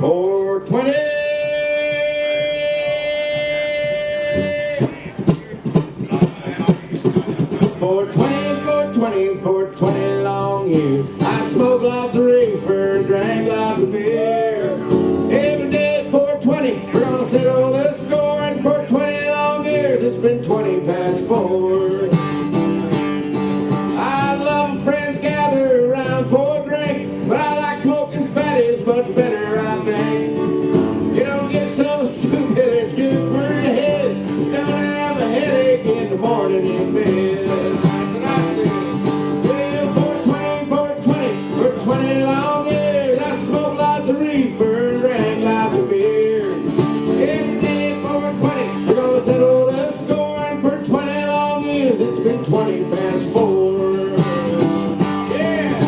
420. 420 long years. I smoked lots of reefer, drank lots of beer. Every day at 420, we're gonna settle the score. And for 20 long years, it's been 20 past 4. I love friends gather around for a drink, but I like smoking fatties much better, I think. You don't get so stupid, it's good for your head. You don't have a headache in the morning in bed. 20 long years, I smoked lots of reefer, drank lots of beer. Every day at 420, we're gonna settle the score. And for 20 long years, it's been 20 past 4. Yeah!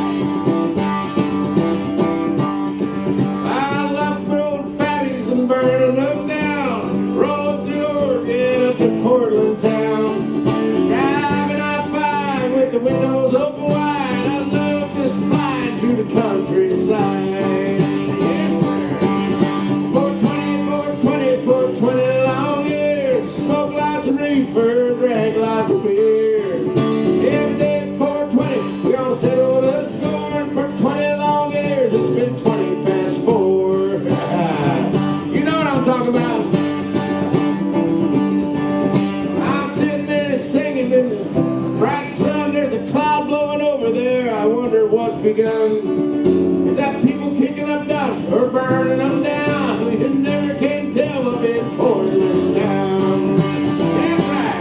I love growing fatties and burning them down. Roll through Oregon up to Portland town. Driving I-5 with the windows open wide. I love this flying through the countryside. Yes, sir. 420 long years. Smoke lots of reefer, drank lots of beer. Every day at 420, we're gonna settle the score. And for 20 long years, it's been 20 past 4. You know what I'm talking about. I'm sitting there singing in the bright sun. There's a cloud blowing over there. I wonder what's begun. Is that people kicking up dust or burning them down? We never can tell up in Portland town. That's right.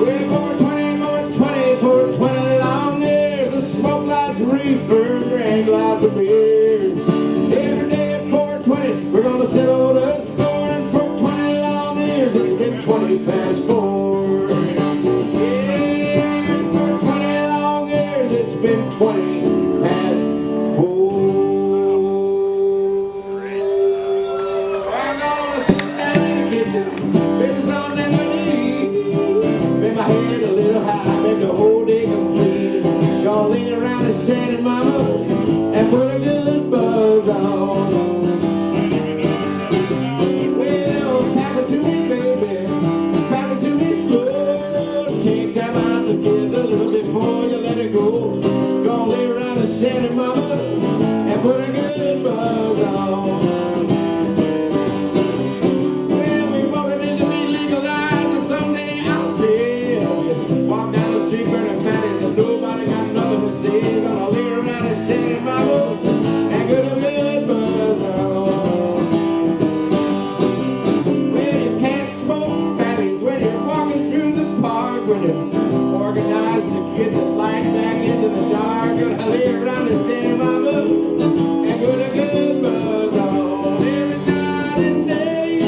We're 420 long years. Let's smoke lots of reefer, drink lots of beer. Every day at 420, we're gonna settle the score. And for 20 long years, it's been 20 past 4. Yeah, for 20 long years, it's been 20 past 4. I'm gonna sit down in the kitchen, fix something to eat. Make my head a little high, make the whole day complete. Gonna lean around and Santa Mama and put a good buzz on. Well, pass it to me, baby. Pass it to me slow. Take time out to get a little before you let it go. Gonna lay around and Santa Mama and put a good buzz on. Well, we voted in to be legalized, and someday I'll see you. Walk down the street burning fatties and nobody got nothing to say. Gonna lay around and Santa Mama and put a good buzz on. Well, you can't smoke fatties when you're walking through the park, when you organize the kids and light back into the dark. Gonna lay around and Santa Mama and put a good buzz on. Every night and day,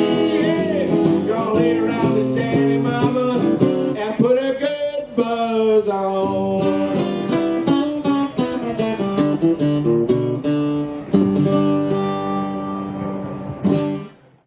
yeah. Gonna lay around and Santa Mama and put a good buzz on.